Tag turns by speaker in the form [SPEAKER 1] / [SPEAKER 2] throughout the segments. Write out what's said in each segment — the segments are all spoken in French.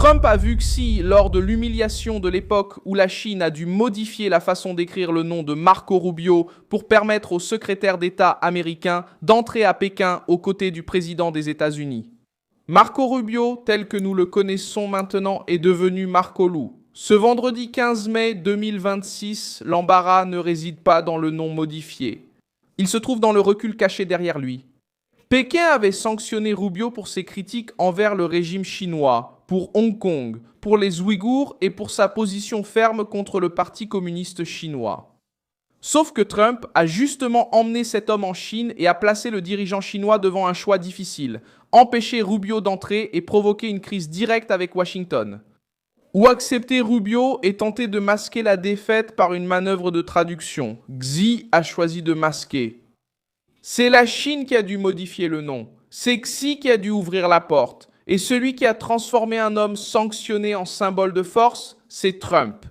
[SPEAKER 1] Trump a vu Xi lors de l'humiliation de l'époque où la Chine a dû modifier la façon d'écrire le nom de Marco Rubio pour permettre au secrétaire d'État américain d'entrer à Pékin aux côtés du président des États-Unis. Marco Rubio, tel que nous le connaissons maintenant, est devenu Marco Lu. Ce vendredi 15 mai 2026, l'embarras ne réside pas dans le nom modifié. Il se trouve dans le recul caché derrière lui. Pékin avait sanctionné Rubio pour ses critiques envers le régime chinois, pour Hong Kong, pour les Ouïghours et pour sa position ferme contre le Parti communiste chinois. Sauf que Trump a justement emmené cet homme en Chine et a placé le dirigeant chinois devant un choix difficile, empêcher Rubio d'entrer et provoquer une crise directe avec Washington. Ou accepter Rubio et tenter de masquer la défaite par une manœuvre de traduction. Xi a choisi de masquer. C'est la Chine qui a dû modifier le nom. C'est Xi qui a dû ouvrir la porte. Et celui qui a transformé un homme sanctionné en symbole de force, c'est Trump.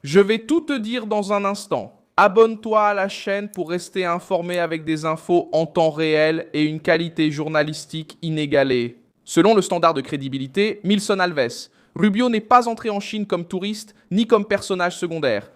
[SPEAKER 1] Je vais tout te dire dans un instant. Abonne-toi à la chaîne pour rester informé avec des infos en temps réel et une qualité journalistique inégalée. Selon le standard de crédibilité, Milson Alves, Rubio n'est pas entré en Chine comme touriste ni comme personnage secondaire.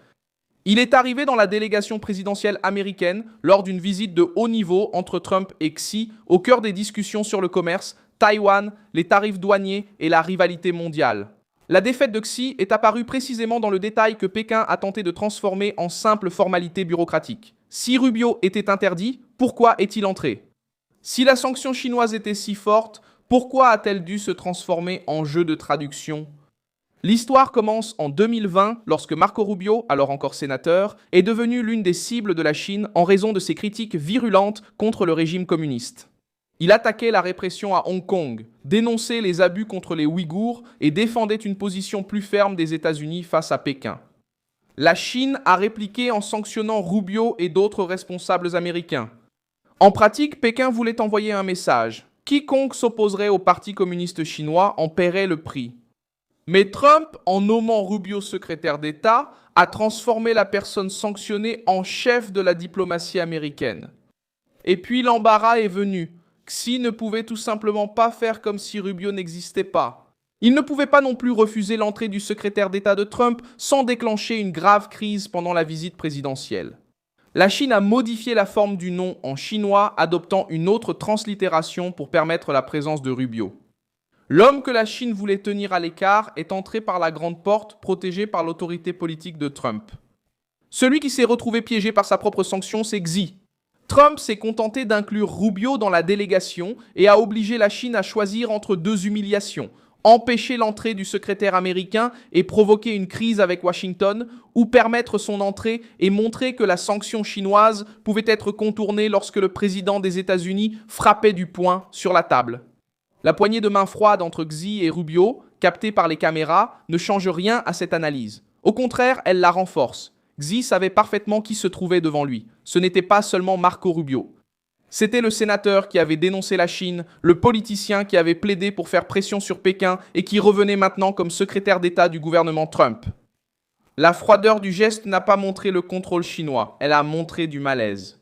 [SPEAKER 1] Il est arrivé dans la délégation présidentielle américaine lors d'une visite de haut niveau entre Trump et Xi au cœur des discussions sur le commerce, Taïwan, les tarifs douaniers et la rivalité mondiale. La défaite de Xi est apparue précisément dans le détail que Pékin a tenté de transformer en simple formalité bureaucratique. Si Rubio était interdit, pourquoi est-il entré? Si la sanction chinoise était si forte, pourquoi a-t-elle dû se transformer en jeu de traduction? L'histoire commence en 2020 lorsque Marco Rubio, alors encore sénateur, est devenu l'une des cibles de la Chine en raison de ses critiques virulentes contre le régime communiste. Il attaquait la répression à Hong Kong, dénonçait les abus contre les Ouïghours et défendait une position plus ferme des États-Unis face à Pékin. La Chine a répliqué en sanctionnant Rubio et d'autres responsables américains. En pratique, Pékin voulait envoyer un message. Quiconque s'opposerait au Parti communiste chinois en paierait le prix. Mais Trump, en nommant Rubio secrétaire d'État, a transformé la personne sanctionnée en chef de la diplomatie américaine. Et puis l'embarras est venu. Xi ne pouvait tout simplement pas faire comme si Rubio n'existait pas. Il ne pouvait pas non plus refuser l'entrée du secrétaire d'État de Trump sans déclencher une grave crise pendant la visite présidentielle. La Chine a modifié la forme du nom en chinois, adoptant une autre translittération pour permettre la présence de Rubio. L'homme que la Chine voulait tenir à l'écart est entré par la grande porte, protégé par l'autorité politique de Trump. Celui qui s'est retrouvé piégé par sa propre sanction, c'est Xi. Trump s'est contenté d'inclure Rubio dans la délégation et a obligé la Chine à choisir entre deux humiliations. Empêcher l'entrée du secrétaire américain et provoquer une crise avec Washington, ou permettre son entrée et montrer que la sanction chinoise pouvait être contournée lorsque le président des États-Unis frappait du poing sur la table. La poignée de main froide entre Xi et Rubio, captée par les caméras, ne change rien à cette analyse. Au contraire, elle la renforce. Xi savait parfaitement qui se trouvait devant lui. Ce n'était pas seulement Marco Rubio. C'était le sénateur qui avait dénoncé la Chine, le politicien qui avait plaidé pour faire pression sur Pékin et qui revenait maintenant comme secrétaire d'État du gouvernement Trump. La froideur du geste n'a pas montré le contrôle chinois, elle a montré du malaise.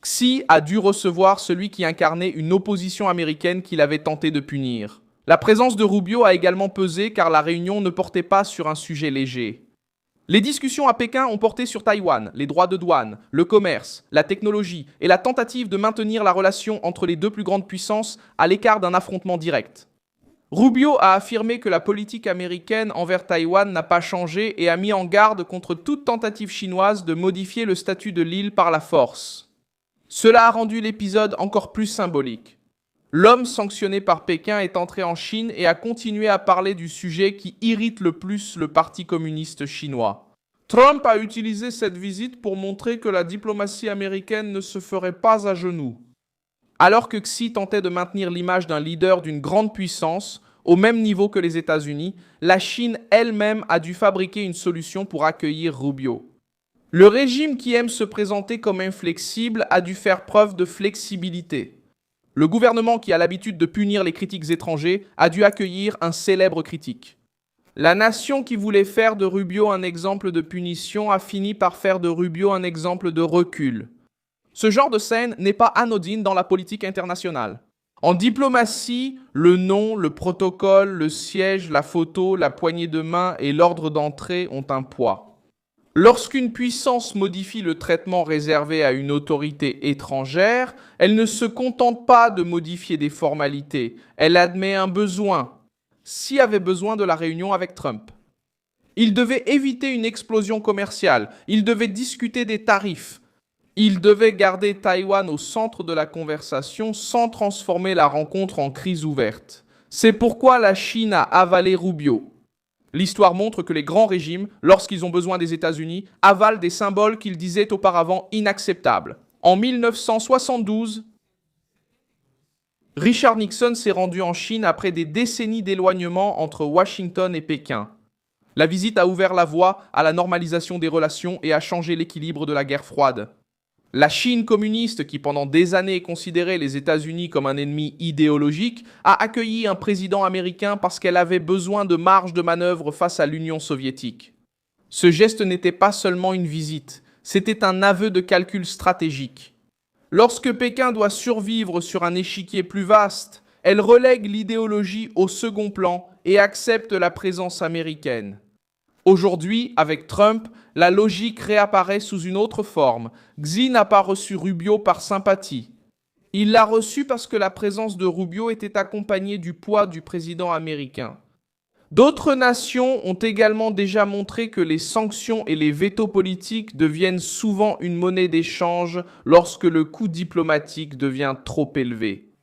[SPEAKER 1] Xi a dû recevoir celui qui incarnait une opposition américaine qu'il avait tenté de punir. La présence de Rubio a également pesé car la réunion ne portait pas sur un sujet léger. Les discussions à Pékin ont porté sur Taïwan, les droits de douane, le commerce, la technologie et la tentative de maintenir la relation entre les deux plus grandes puissances à l'écart d'un affrontement direct. Rubio a affirmé que la politique américaine envers Taïwan n'a pas changé et a mis en garde contre toute tentative chinoise de modifier le statut de l'île par la force. Cela a rendu l'épisode encore plus symbolique. L'homme sanctionné par Pékin est entré en Chine et a continué à parler du sujet qui irrite le plus le Parti communiste chinois. Trump a utilisé cette visite pour montrer que la diplomatie américaine ne se ferait pas à genoux. Alors que Xi tentait de maintenir l'image d'un leader d'une grande puissance, au même niveau que les États-Unis, la Chine elle-même a dû fabriquer une solution pour accueillir Rubio. Le régime qui aime se présenter comme inflexible a dû faire preuve de flexibilité. Le gouvernement qui a l'habitude de punir les critiques étrangers a dû accueillir un célèbre critique. La nation qui voulait faire de Rubio un exemple de punition a fini par faire de Rubio un exemple de recul. Ce genre de scène n'est pas anodine dans la politique internationale. En diplomatie, le nom, le protocole, le siège, la photo, la poignée de main et l'ordre d'entrée ont un poids. Lorsqu'une puissance modifie le traitement réservé à une autorité étrangère, elle ne se contente pas de modifier des formalités, elle admet un besoin. Xi avait besoin de la réunion avec Trump. Il devait éviter une explosion commerciale, il devait discuter des tarifs, il devait garder Taïwan au centre de la conversation sans transformer la rencontre en crise ouverte. C'est pourquoi la Chine a avalé Rubio. L'histoire montre que les grands régimes, lorsqu'ils ont besoin des États-Unis, avalent des symboles qu'ils disaient auparavant inacceptables. En 1972, Richard Nixon s'est rendu en Chine après des décennies d'éloignement entre Washington et Pékin. La visite a ouvert la voie à la normalisation des relations et a changé l'équilibre de la guerre froide. La Chine communiste, qui pendant des années considérait les États-Unis comme un ennemi idéologique, a accueilli un président américain parce qu'elle avait besoin de marge de manœuvre face à l'Union soviétique. Ce geste n'était pas seulement une visite, c'était un aveu de calcul stratégique. Lorsque Pékin doit survivre sur un échiquier plus vaste, elle relègue l'idéologie au second plan et accepte la présence américaine. Aujourd'hui, avec Trump, la logique réapparaît sous une autre forme. Xi n'a pas reçu Rubio par sympathie. Il l'a reçu parce que la présence de Rubio était accompagnée du poids du président américain. D'autres nations ont également déjà montré que les sanctions et les vétos politiques deviennent souvent une monnaie d'échange lorsque le coût diplomatique devient trop élevé.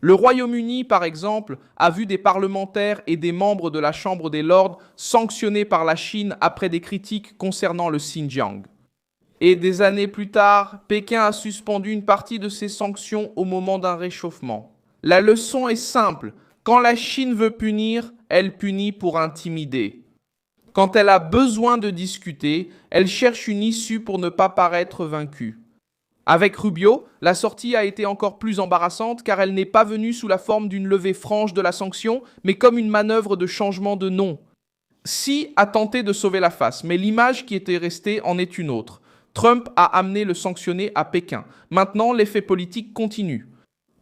[SPEAKER 1] Le Royaume-Uni, par exemple, a vu des parlementaires et des membres de la Chambre des Lords sanctionnés par la Chine après des critiques concernant le Xinjiang. Et des années plus tard, Pékin a suspendu une partie de ces sanctions au moment d'un réchauffement. La leçon est simple. Quand la Chine veut punir, elle punit pour intimider. Quand elle a besoin de discuter, elle cherche une issue pour ne pas paraître vaincue. Avec Rubio, la sortie a été encore plus embarrassante car elle n'est pas venue sous la forme d'une levée franche de la sanction, mais comme une manœuvre de changement de nom. Xi a tenté de sauver la face, mais l'image qui était restée en est une autre. Trump a amené le sanctionné à Pékin. Maintenant, l'effet politique continue.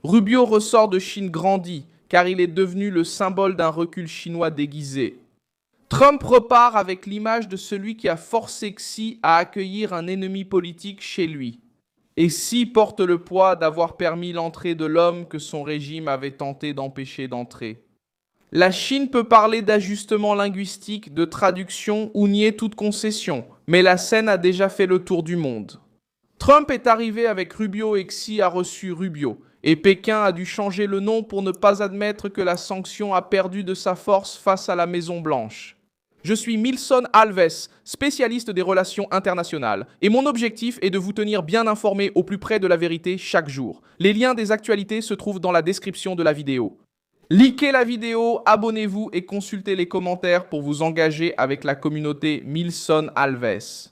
[SPEAKER 1] Rubio ressort de Chine grandi, car il est devenu le symbole d'un recul chinois déguisé. Trump repart avec l'image de celui qui a forcé Xi à accueillir un ennemi politique chez lui. Et Xi porte le poids d'avoir permis l'entrée de l'homme que son régime avait tenté d'empêcher d'entrer. La Chine peut parler d'ajustement linguistique, de traduction ou nier toute concession, mais la scène a déjà fait le tour du monde. Trump est arrivé avec Rubio et Xi a reçu Rubio, et Pékin a dû changer le nom pour ne pas admettre que la sanction a perdu de sa force face à la Maison-Blanche. Je suis Milson Alves, spécialiste des relations internationales, et mon objectif est de vous tenir bien informés au plus près de la vérité chaque jour. Les liens des actualités se trouvent dans la description de la vidéo. Likez la vidéo, abonnez-vous et consultez les commentaires pour vous engager avec la communauté Milson Alves.